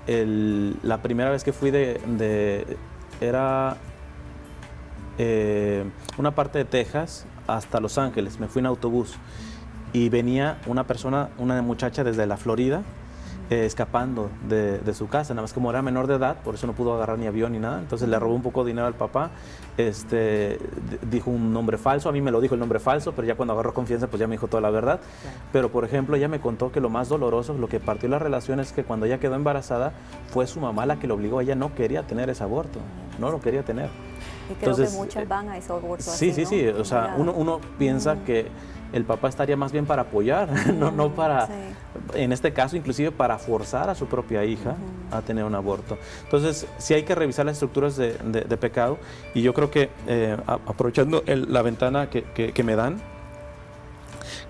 la primera vez que fui era una parte de Texas hasta Los Ángeles, me fui en autobús y venía una muchacha desde la Florida escapando de su casa, nada más como era menor de edad, por eso no pudo agarrar ni avión ni nada, entonces le robó un poco de dinero al papá, dijo un nombre falso, a mí me lo dijo el nombre falso, pero ya cuando agarró confianza pues ya me dijo toda la verdad, pero por ejemplo ella me contó que lo más doloroso, lo que partió la relación es que cuando ella quedó embarazada fue su mamá la que lo obligó, ella no quería tener ese aborto, no lo quería tener. Y creo Entonces, que muchas van a esos abortos sí, así, sí, ¿no? sí, o sea, uno piensa que el papá estaría más bien para apoyar, no para, en este caso, inclusive para forzar a su propia hija a tener un aborto. Entonces, sí hay que revisar las estructuras de pecado y yo creo que, aprovechando la ventana que me dan,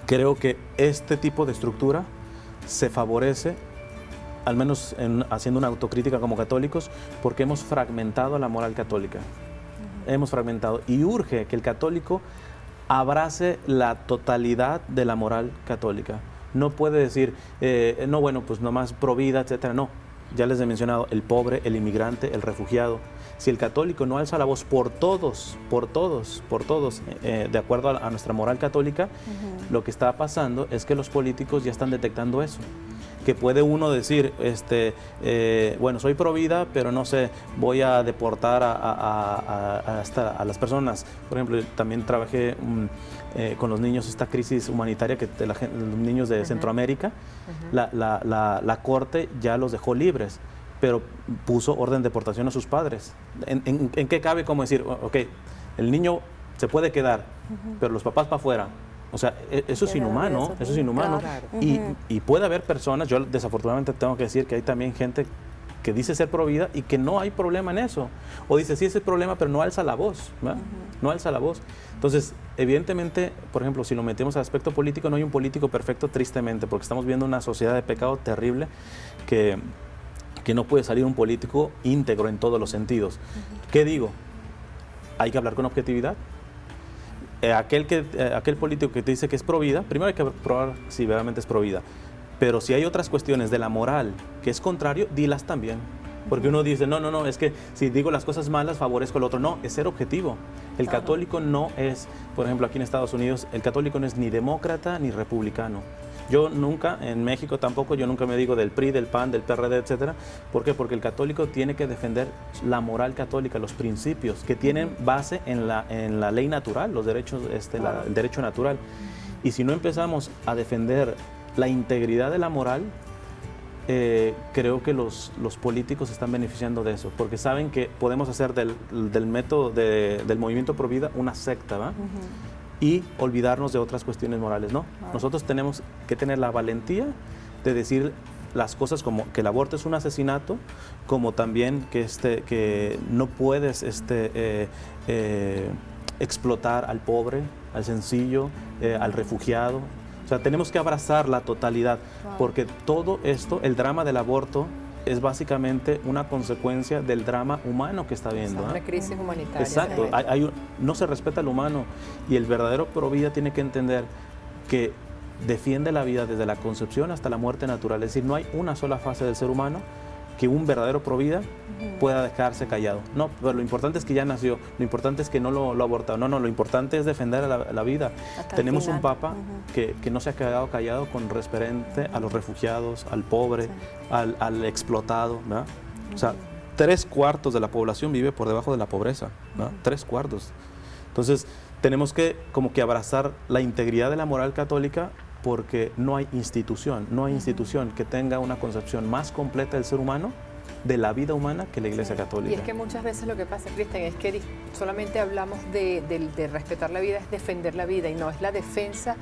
creo que este tipo de estructura se favorece, al menos haciendo una autocrítica como católicos, porque hemos fragmentado la moral católica. Hemos fragmentado y urge que el católico abrace la totalidad de la moral católica. No puede decir, no, bueno, pues nomás pro vida, etcétera. No, ya les he mencionado, el pobre, el inmigrante, el refugiado. Si el católico no alza la voz por todos, de acuerdo a nuestra moral católica, lo que está pasando es que los políticos ya están detectando eso. Que puede uno decir, bueno, soy pro vida, pero no sé, voy a deportar a las personas. Por ejemplo, también trabajé con los niños, esta crisis humanitaria que los niños de Centroamérica, la corte ya los dejó libres, pero puso orden de deportación a sus padres. ¿En qué cabe como decir, ok, el niño se puede quedar, pero los papás para afuera? O sea, eso es inhumano, eso es inhumano. Claro. Y puede haber personas, yo desafortunadamente tengo que decir que hay también gente que dice ser pro vida y que no hay problema en eso. O dice, sí, ese es el problema, pero no alza la voz, ¿verdad? No alza la voz. Entonces, evidentemente, por ejemplo, si lo metemos al aspecto político, no hay un político perfecto, tristemente, porque estamos viendo una sociedad de pecado terrible que no puede salir un político íntegro en todos los sentidos. ¿Qué digo? Hay que hablar con objetividad. aquel político que te dice que es pro vida, primero hay que probar si verdaderamente es pro vida. Pero si hay otras cuestiones de la moral que es contrario, dilas también. Porque uno dice, no, es que si digo las cosas malas favorezco al otro. No, es ser objetivo. El católico no es, por ejemplo, aquí en Estados Unidos, el católico no es ni demócrata ni republicano. Yo nunca, en México tampoco, yo nunca me digo del PRI, del PAN, del PRD, etcétera. ¿Por qué? Porque el católico tiene que defender la moral católica, los principios que tienen base en la ley natural, los derechos, el derecho natural. Y si no empezamos a defender la integridad de la moral, creo que los políticos se están beneficiando de eso, porque saben que podemos hacer del método del movimiento pro vida una secta, ¿va? Y olvidarnos de otras cuestiones morales, ¿no? Nosotros tenemos que tener la valentía de decir las cosas como que el aborto es un asesinato, como también que no puedes explotar al pobre, al sencillo, al refugiado. O sea, tenemos que abrazar la totalidad, porque todo esto, el drama del aborto, es básicamente una consecuencia del drama humano que está viendo. Una crisis humanitaria. Exacto, no se respeta al humano, y el verdadero pro vida tiene que entender que defiende la vida desde la concepción hasta la muerte natural. Es decir, no hay una sola fase del ser humano que un verdadero pro vida pueda dejarse callado. No, pero lo importante es que ya nació, lo importante es que no lo abortado. No, lo importante es defender la vida. Tenemos un papa que no se ha quedado callado con referente a los refugiados, al pobre, al explotado, ¿verdad? O sea, 3/4 de la población vive por debajo de la pobreza, ¿verdad? 3/4. Entonces, tenemos que como que abrazar la integridad de la moral católica, porque no hay institución que tenga una concepción más completa del ser humano, de la vida humana, que la Iglesia Católica. Y es que muchas veces lo que pasa, Cristian, es que solamente hablamos de respetar la vida, es defender la vida, y no es la defensa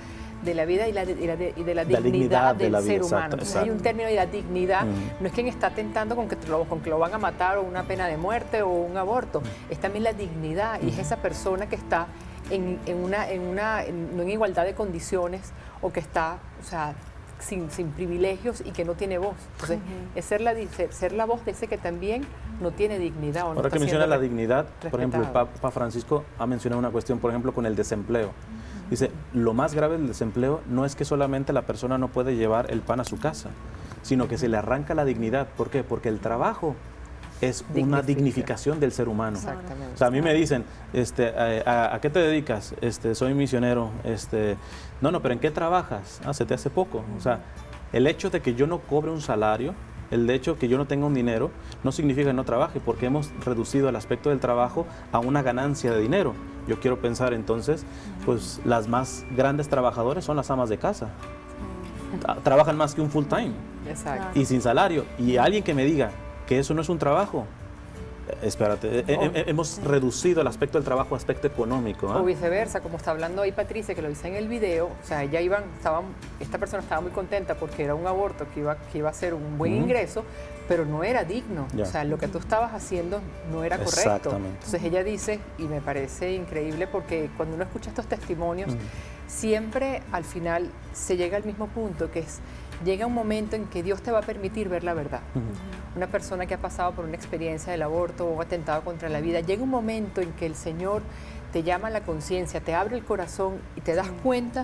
de la vida y de la dignidad del ser humano. Entonces, hay un término de la dignidad, no es quien está atentando con que lo van a matar, o una pena de muerte o un aborto, es también la dignidad, y es esa persona que está no en igualdad de condiciones, o que está, o sea, sin privilegios y que no tiene voz. Entonces, es ser la voz de ese que también no tiene dignidad. O no Ahora que menciona la dignidad, respetado. por ejemplo, el Papa Francisco ha mencionado una cuestión, por ejemplo, con el desempleo. Dice, lo más grave del desempleo no es que solamente la persona no puede llevar el pan a su casa, sino que se le arranca la dignidad. ¿Por qué? Porque el trabajo es una dignificación del ser humano. Exactamente. O sea, a mí me dicen, ¿a qué te dedicas? Soy misionero. No, pero ¿en qué trabajas? Se te hace poco. O sea, el hecho de que yo no cobre un salario, el hecho de que yo no tenga un dinero, no significa que no trabaje, porque hemos reducido el aspecto del trabajo a una ganancia de dinero. Yo quiero pensar entonces, pues las más grandes trabajadoras son las amas de casa. Trabajan más que un full time. Exacto. Y sin salario. Y alguien que me diga que eso no es un trabajo, espérate, hemos reducido el aspecto del trabajo a aspecto económico. O viceversa, como está hablando ahí Patricia, que lo dice en el video, o sea, esta persona estaba muy contenta porque era un aborto que iba a ser un buen ingreso, pero no era digno. O sea, lo que tú estabas haciendo no era correcto. Exactamente. Entonces ella dice, y me parece increíble, porque cuando uno escucha estos testimonios, siempre al final se llega al mismo punto, que es, llega un momento en que Dios te va a permitir ver la verdad. Una persona que ha pasado por una experiencia del aborto o un atentado contra la vida, llega un momento en que el Señor te llama a la conciencia, te abre el corazón y te das cuenta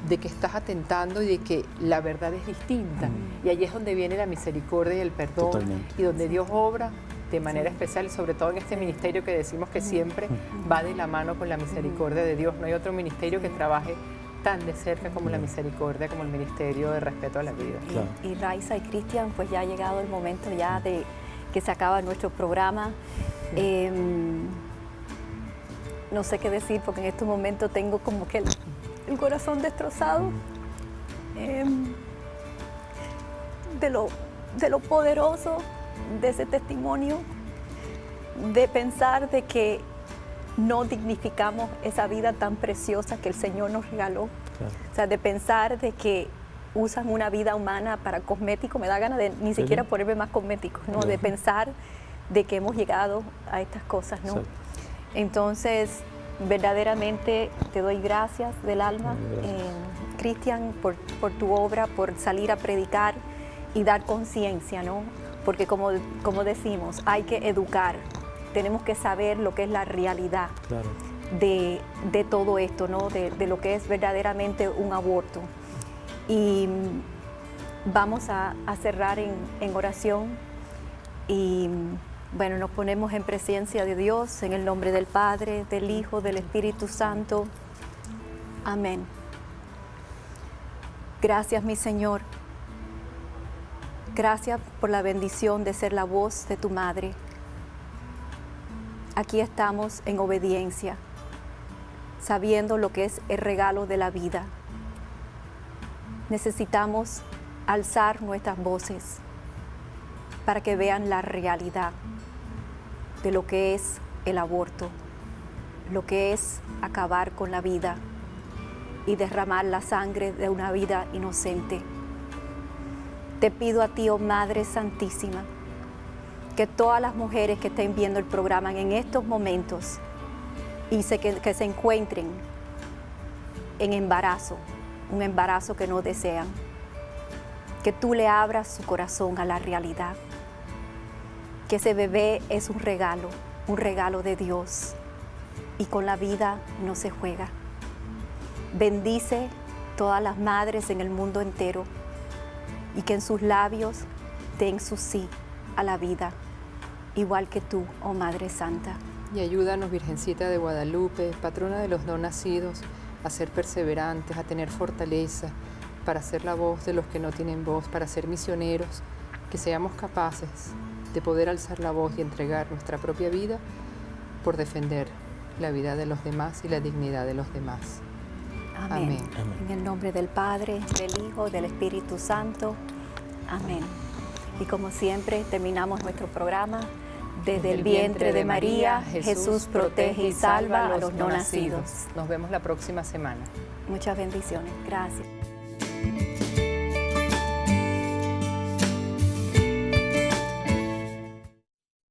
de que estás atentando y de que la verdad es distinta. Y allí es donde viene la misericordia y el perdón. Totalmente. Y donde Dios obra de manera especial, sobre todo en este ministerio que decimos que siempre va de la mano con la misericordia de Dios. No hay otro ministerio que trabaje tan de cerca como la misericordia, como el Ministerio de Respeto a la Vida. Claro. Y Raiza y Cristian, pues ya ha llegado el momento ya de que se acaba nuestro programa. No sé qué decir, porque en este momento tengo como que el corazón destrozado de lo poderoso de ese testimonio, de pensar de que no dignificamos esa vida tan preciosa que el Señor nos regaló. Claro. O sea, de pensar de que usan una vida humana para cosméticos, me da ganas de ni siquiera ponerme más cosméticos, ¿no? De pensar de que hemos llegado a estas cosas, ¿no? Exacto. Entonces, verdaderamente te doy gracias del alma, Cristian, por tu obra, por salir a predicar y dar conciencia, ¿no? Porque como decimos, hay que educar. Tenemos que saber lo que es la realidad. Claro. de todo esto, ¿no? De lo que es verdaderamente un aborto. Y vamos a cerrar en oración y bueno, nos ponemos en presencia de Dios en el nombre del Padre, del Hijo, del Espíritu Santo. Amén. Gracias, mi Señor. Gracias por la bendición de ser la voz de tu madre. Aquí estamos en obediencia, sabiendo lo que es el regalo de la vida. Necesitamos alzar nuestras voces para que vean la realidad de lo que es el aborto, lo que es acabar con la vida y derramar la sangre de una vida inocente. Te pido a ti, oh Madre Santísima, que todas las mujeres que estén viendo el programa en estos momentos y que se encuentren en embarazo, un embarazo que no desean, que tú le abras su corazón a la realidad, que ese bebé es un regalo de Dios y con la vida no se juega. Bendice todas las madres en el mundo entero y que en sus labios den su sí a la vida, igual que tú, oh Madre Santa. Y ayúdanos, Virgencita de Guadalupe, patrona de los no nacidos, a ser perseverantes, a tener fortaleza, para ser la voz de los que no tienen voz, para ser misioneros, que seamos capaces de poder alzar la voz y entregar nuestra propia vida por defender la vida de los demás y la dignidad de los demás. Amén. Amén. En el nombre del Padre, del Hijo, del Espíritu Santo. Amén. Y como siempre, terminamos nuestro programa. Desde el vientre de María, Jesús protege y salva a los no nacidos. Nos vemos la próxima semana. Muchas bendiciones. Gracias.